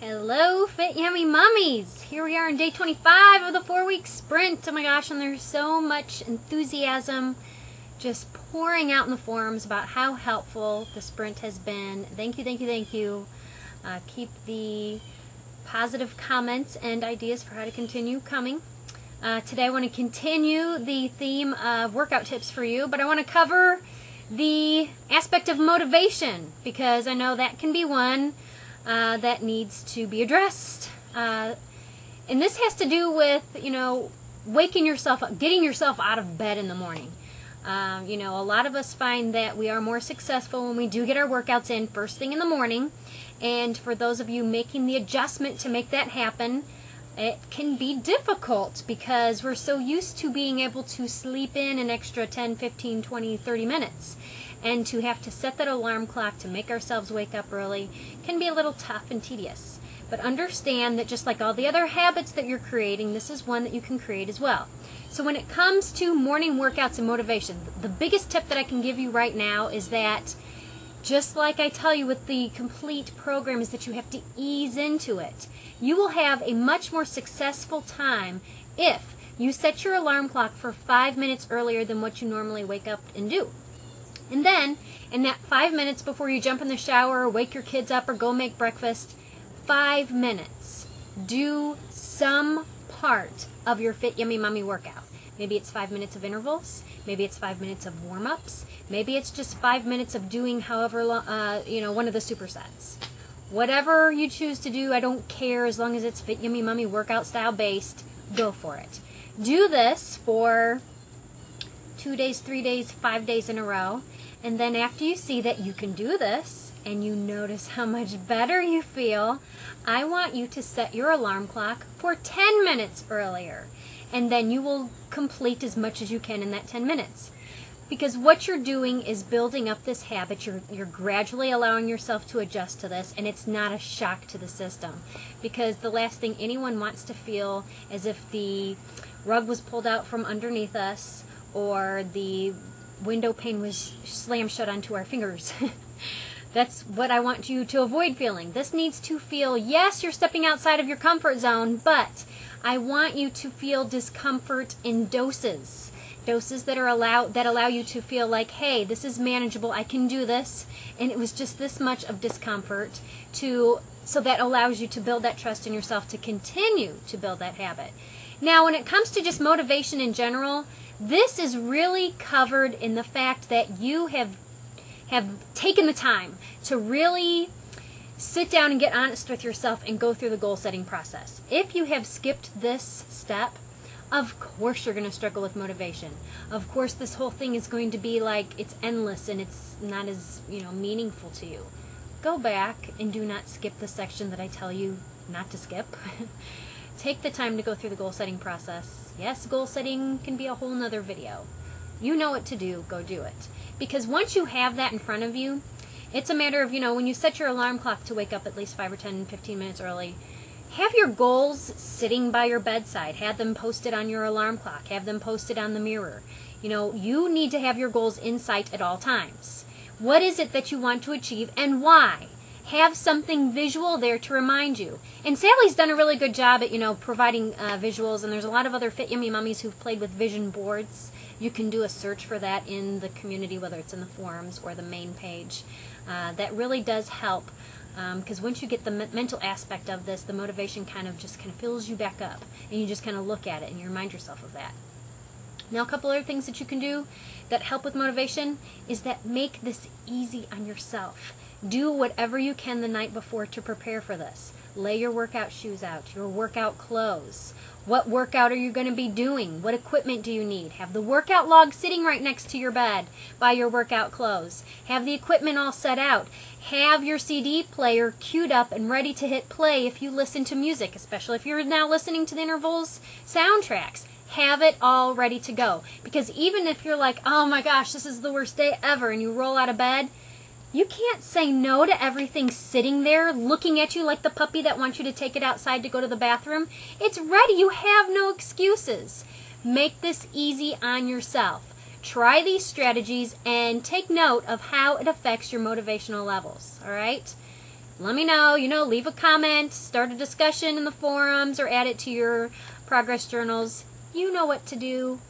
Hello, Fit Yummy Mummies! Here we are on day 25 of the 4-week sprint. Oh my gosh, and there's so much enthusiasm just pouring out in the forums about how helpful the sprint has been. Thank you, thank you, thank you. Keep the positive comments and ideas for how to continue coming. Today I want to continue the theme of workout tips for you, but I want to cover the aspect of motivation because I know that can be one that needs to be addressed. And this has to do with, waking yourself up, getting yourself out of bed in the morning. A lot of us find that we are more successful when we do get our workouts in first thing in the morning. And for those of you making the adjustment to make that happen, it can be difficult because we're so used to being able to sleep in an extra 10, 15, 20, 30 minutes. And to have to set that alarm clock to make ourselves wake up early can be a little tough and tedious. But understand that just like all the other habits that you're creating, this is one that you can create as well. So when it comes to morning workouts and motivation, the biggest tip that I can give you right now is that just like I tell you with the complete program is that you have to ease into it. You will have a much more successful time if you set your alarm clock for 5 minutes earlier than what you normally wake up and do. And then, in that 5 minutes before you jump in the shower or wake your kids up or go make breakfast, 5 minutes, do some part of your Fit Yummy Mummy workout. Maybe it's 5 minutes of intervals. Maybe it's 5 minutes of warm-ups. Maybe it's just 5 minutes of doing however long, one of the supersets. Whatever you choose to do, I don't care as long as it's Fit Yummy Mummy workout style based, go for it. Do this for 2 days, 3 days, 5 days in a row. And then after you see that you can do this and you notice how much better you feel, I want you to set your alarm clock for 10 minutes earlier. And then you will complete as much as you can in that 10 minutes. Because what you're doing is building up this habit. You're gradually allowing yourself to adjust to this, and it's not a shock to the system. Because the last thing anyone wants to feel is if the rug was pulled out from underneath us or the window pane was slammed shut onto our fingers. That's what I want you to avoid feeling. This needs to feel, yes, you're stepping outside of your comfort zone, but I want you to feel discomfort in doses. Doses that allow you to feel like, hey, this is manageable, I can do this, and it was just this much of discomfort so that allows you to build that trust in yourself to continue to build that habit. Now, when it comes to just motivation in general, this is really covered in the fact that you have taken the time to really sit down and get honest with yourself and go through the goal setting process. If you have skipped this step, of course you're going to struggle with motivation. Of course this whole thing is going to be like it's endless and it's not as meaningful to you. Go back and do not skip the section that I tell you not to skip. Take the time to go through the goal setting process. Yes, goal setting can be a whole nother video. You know what to do, go do it. Because once you have that in front of you, it's a matter of, when you set your alarm clock to wake up at least 5 or 10, 15 minutes early, have your goals sitting by your bedside. Have them posted on your alarm clock. Have them posted on the mirror. You need to have your goals in sight at all times. What is it that you want to achieve and why? Have something visual there to remind you. And Sally's done a really good job at, providing visuals, and there's a lot of other Fit Yummy Mummies who've played with vision boards. You can do a search for that in the community, whether it's in the forums or the main page. That really does help, because once you get the mental aspect of this, the motivation kind of fills you back up, and you just kind of look at it and you remind yourself of that. Now, a couple other things that you can do that help with motivation is that make this easy on yourself. Do whatever you can the night before to prepare for this. Lay your workout shoes out, your workout clothes. What workout are you going to be doing? What equipment do you need? Have the workout log sitting right next to your bed by your workout clothes. Have the equipment all set out. Have your CD player queued up and ready to hit play if you listen to music, especially if you're now listening to the intervals soundtracks. Have it all ready to go. Because even if you're like, oh my gosh, this is the worst day ever, and you roll out of bed, you can't say no to everything sitting there looking at you like the puppy that wants you to take it outside to go to the bathroom. It's ready. You have no excuses. Make this easy on yourself. Try these strategies and take note of how it affects your motivational levels. All right? let me know. Leave a comment, start a discussion in the forums, or add it to your progress journals. You know what to do.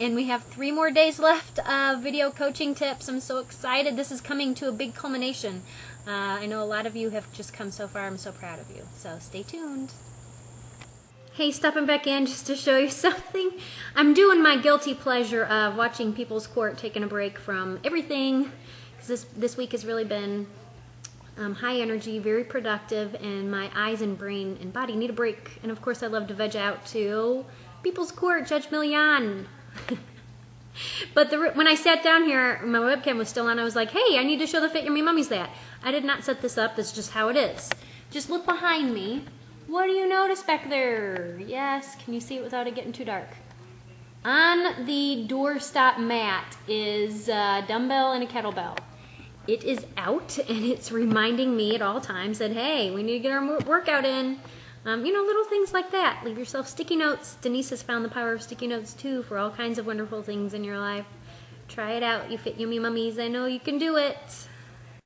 And we have 3 more days left of video coaching tips. I'm so excited. This is coming to a big culmination. I know a lot of you have just come so far. I'm so proud of you. So stay tuned. Hey, stepping back in just to show you something. I'm doing my guilty pleasure of watching People's Court, taking a break from everything. Because this week has really been high energy, very productive, and my eyes and brain and body need a break. And of course I love to veg out to People's Court, Judge Millian. But when I sat down here, my webcam was still on. I was like, hey, I need to show the Fit Your Me Mummies that. I did not set this up. This is just how it is. Just look behind me. What do you notice back there? Yes, can you see it without it getting too dark? On the doorstop mat is a dumbbell and a kettlebell. It is out, and it's reminding me at all times that, hey, we need to get our workout in. Little things like that. Leave yourself sticky notes. Denise has found the power of sticky notes, too, for all kinds of wonderful things in your life. Try it out, you Fit Your Me Mummies. I know you can do it.